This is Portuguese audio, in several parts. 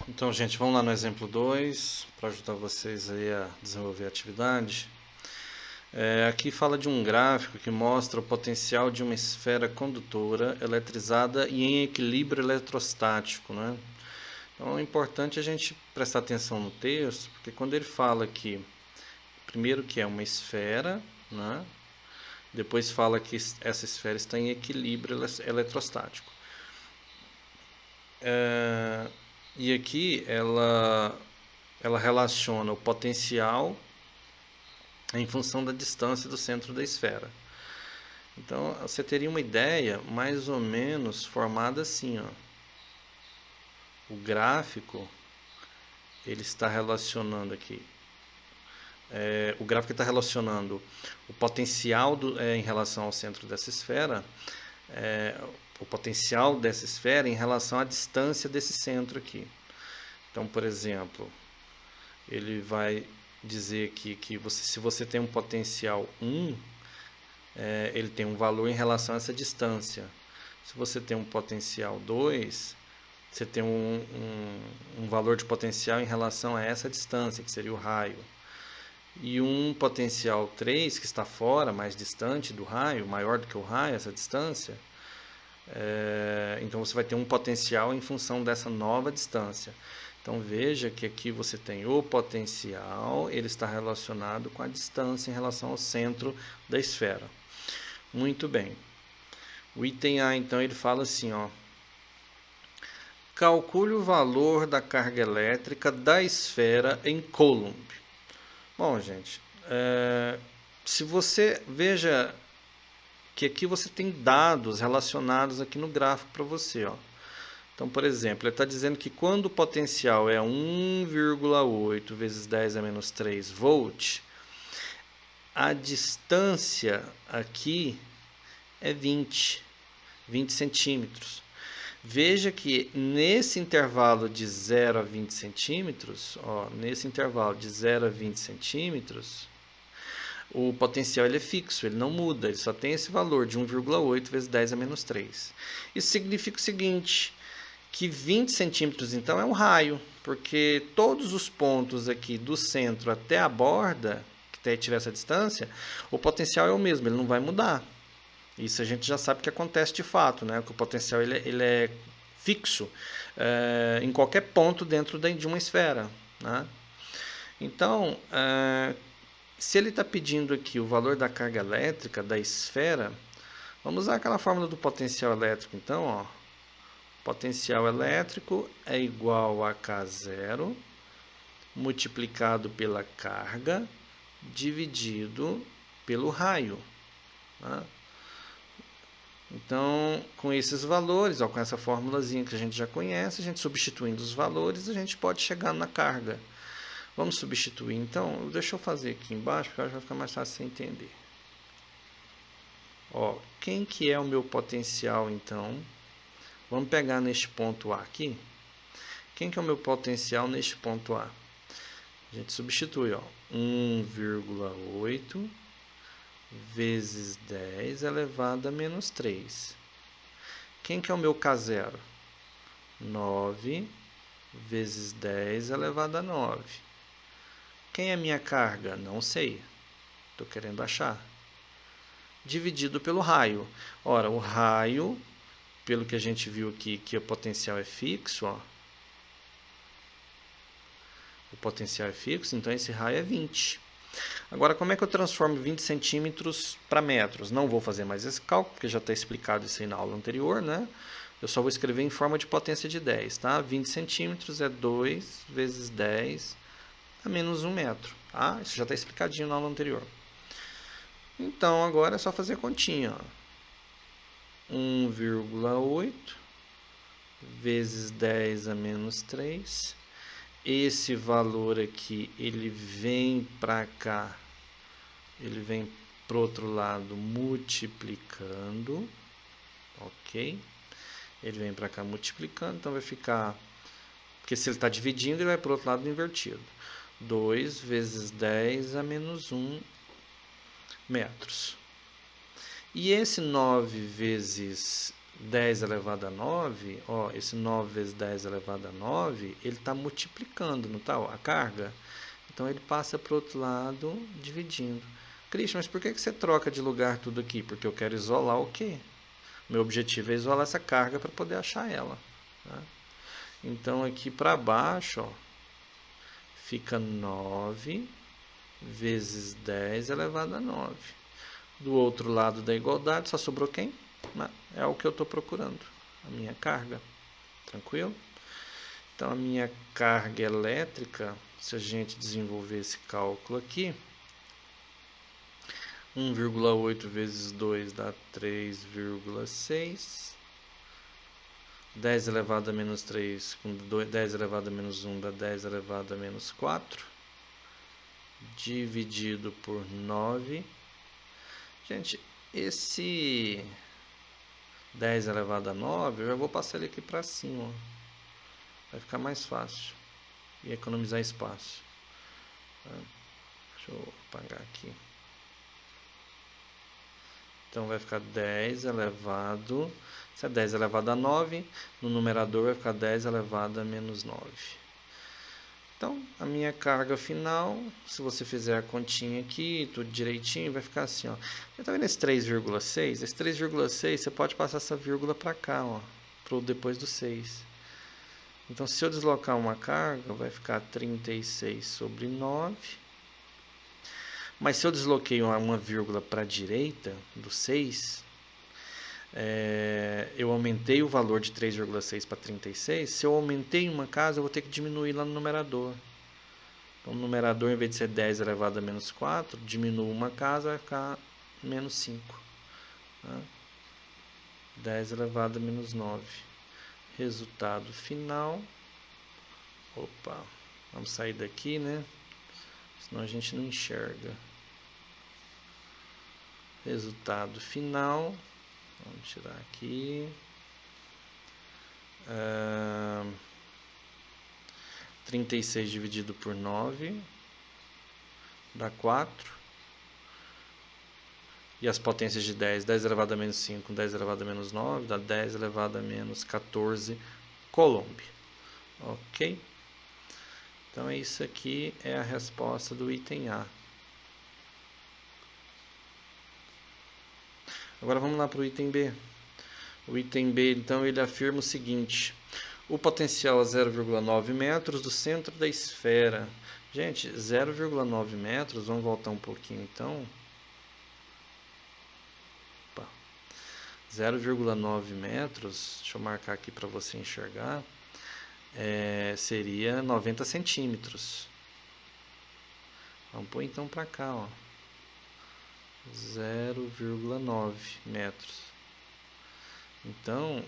Então, gente, vamos lá no exemplo 2 para ajudar vocês aí a desenvolver a atividade. Aqui fala de um gráfico que mostra o potencial de uma esfera condutora eletrizada e em equilíbrio eletrostático, né? Então é importante a gente prestar atenção no texto, porque quando ele fala aqui, primeiro que é uma esfera, né? Depois fala que essa esfera está em equilíbrio eletrostático. E aqui ela relaciona o potencial em função da distância do centro da esfera. Então você teria uma ideia mais ou menos formada assim, ó. O gráfico ele está relacionando aqui. O gráfico está relacionando o potencial em relação ao centro dessa esfera, o potencial dessa esfera em relação à distância desse centro aqui. Então, por exemplo, ele vai dizer aqui que se você tem um potencial 1, ele tem um valor em relação a essa distância. Se você tem um potencial 2, você tem um valor de potencial em relação a essa distância, que seria o raio. E um potencial 3, que está fora, mais distante do raio, maior do que o raio, essa distância, então você vai ter um potencial em função dessa nova distância. Então veja que aqui você tem o potencial, ele está relacionado com a distância em relação ao centro da esfera. Muito bem. O item A, então, ele fala assim, ó. Calcule o valor da carga elétrica da esfera em Coulomb. Bom, gente, se você veja que aqui você tem dados relacionados aqui no gráfico para você, ó. Então, por exemplo, ele está dizendo que quando o potencial é 1,8 vezes 10 a menos 3 volt, a distância aqui é 20 centímetros. Veja que nesse intervalo de 0 a 20 centímetros, nesse intervalo de 0 a 20 centímetros, o potencial ele é fixo, ele não muda, ele só tem esse valor de 1,8 vezes 10 a menos 3. Isso significa o seguinte, que 20 centímetros então é um raio, porque todos os pontos aqui do centro até a borda, que tiver essa distância, o potencial é o mesmo, ele não vai mudar. Isso a gente já sabe que acontece de fato, né? Que o potencial ele é fixo em qualquer ponto dentro de uma esfera, né? Então, se ele está pedindo aqui o valor da carga elétrica da esfera, vamos usar aquela fórmula do potencial elétrico. Então, ó, potencial elétrico é igual a K0 multiplicado pela carga dividido pelo raio, né? Então, com esses valores, com essa formulazinha que a gente já conhece, a gente substituindo os valores, a gente pode chegar na carga. Vamos substituir então? Deixa eu fazer aqui embaixo, porque eu acho que vai ficar mais fácil você entender. Quem que é o meu potencial então? Vamos pegar neste ponto A aqui. Quem que é o meu potencial neste ponto A? A gente substitui, 1,8 vezes 10 elevado a menos 3. Quem que é o meu K0? 9 vezes 10 elevado a 9. Quem é a minha carga? Não sei. Estou querendo achar. Dividido pelo raio. Ora, o raio, pelo que a gente viu aqui, que o potencial é fixo, o potencial é fixo, então esse raio é 20. Agora, como é que eu transformo 20 centímetros para metros? Não vou fazer mais esse cálculo, porque já está explicado isso aí na aula anterior, né? Eu só vou escrever em forma de potência de 10, tá? 20 centímetros é 2 vezes 10 a menos 1 metro, tá? Isso já está explicadinho na aula anterior. Então, agora é só fazer continha, 1,8 vezes 10 a menos 3. Esse valor aqui, ele vem para cá, ele vem para o outro lado multiplicando, ok? Ele vem para cá multiplicando, então vai ficar, porque se ele está dividindo, ele vai para o outro lado invertido. 2 vezes 10 a menos 1 metros. E esse 9 vezes 10 elevado a 9, ó, esse 9 vezes 10 elevado a 9, ele está multiplicando, não tá? Ó, a carga. Então ele passa para o outro lado, dividindo. Christian, mas por que você troca de lugar tudo aqui? Porque eu quero isolar o quê? Meu objetivo é isolar essa carga para poder achar ela. Tá? Então aqui para baixo, ó, fica 9 vezes 10 elevado a 9. Do outro lado da igualdade só sobrou quem? É o que eu estou procurando, a minha carga. Tranquilo? Então a minha carga elétrica, se a gente desenvolver esse cálculo aqui, 1,8 vezes 2 dá 3,6. 10 elevado a menos 3 com 10 elevado a menos 1 dá 10 elevado a menos 4. Dividido por 9. Gente, esse 10 elevado a 9, eu já vou passar ele aqui para cima. Ó. Vai ficar mais fácil. E economizar espaço. Deixa eu apagar aqui. Então vai ficar 10 elevado... Se é 10 elevado a 9, no numerador vai ficar 10 elevado a menos 9. Então, a minha carga final, se você fizer a continha aqui, tudo direitinho, vai ficar assim, ó. Você tá vendo esse 3,6? Esse 3,6, você pode passar essa vírgula para cá, ó, pro depois do 6. Então, se eu deslocar uma carga, vai ficar 36 sobre 9. Mas se eu desloquei uma vírgula para a direita do 6, eu aumentei o valor de 3,6 para 36. Se eu aumentei uma casa, eu vou ter que diminuir lá no numerador. Então, no numerador, em vez de ser 10 elevado a menos 4, diminuo uma casa, vai ficar menos 5. Tá? 10 elevado a menos 9. Resultado final. Opa, vamos sair daqui, né? Senão a gente não enxerga. Resultado final. Vamos tirar aqui. 36 dividido por 9 dá 4. E as potências de 10, 10 elevado a menos 5, 10 elevado a menos 9, dá 10 elevado a menos 14 Coulomb. Ok? Então, isso aqui é a resposta do item A. Agora vamos lá para o item B. O item B, então, ele afirma o seguinte: o potencial é 0,9 metros do centro da esfera. Gente, 0,9 metros, vamos voltar um pouquinho então. 0,9 metros, deixa eu marcar aqui para você enxergar, seria 90 centímetros. Vamos pôr então para cá, ó. 0,9 metros. Então,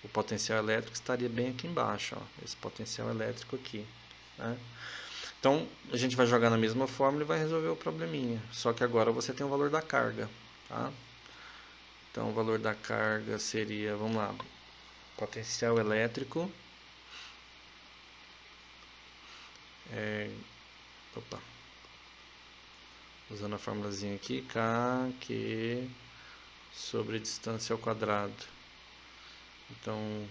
o potencial elétrico estaria bem aqui embaixo, ó, esse potencial elétrico aqui, né? Então, a gente vai jogar na mesma fórmula e vai resolver o probleminha. Só que agora você tem o valor da carga, tá? Então, o valor da carga seria, vamos lá, potencial elétrico. Usando a formulazinha aqui, K sobre distância ao quadrado. Então,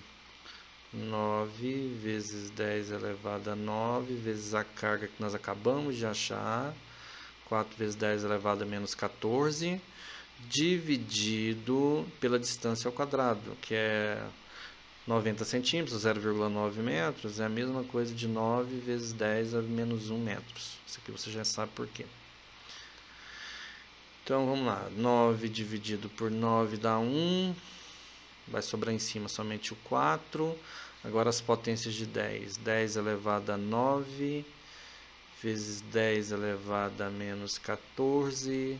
9 vezes 10 elevado a 9 vezes a carga que nós acabamos de achar, 4 vezes 10 elevado a menos 14, dividido pela distância ao quadrado, que é 90 centímetros, 0,9 metros, é a mesma coisa de 9 vezes 10 a menos 1 metros. Isso aqui você já sabe por quê. Então, vamos lá. 9 dividido por 9 dá 1. Vai sobrar em cima somente o 4. Agora as potências de 10. 10 elevado a 9 vezes 10 elevado a menos 14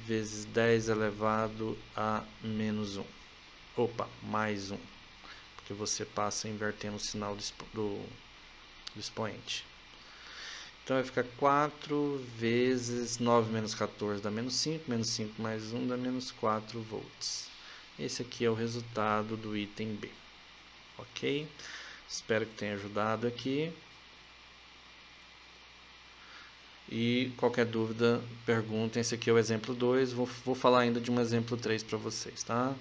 vezes 10 elevado a menos 1. Opa, mais 1. Porque você passa invertendo o sinal do expoente. Então vai ficar 4 vezes 9 menos 14 dá menos 5. Menos 5 mais 1 dá menos 4 volts. Esse aqui é o resultado do item B. Ok? Espero que tenha ajudado aqui. E qualquer dúvida, perguntem. Esse aqui é o exemplo 2. Vou falar ainda de um exemplo 3 para vocês, tá?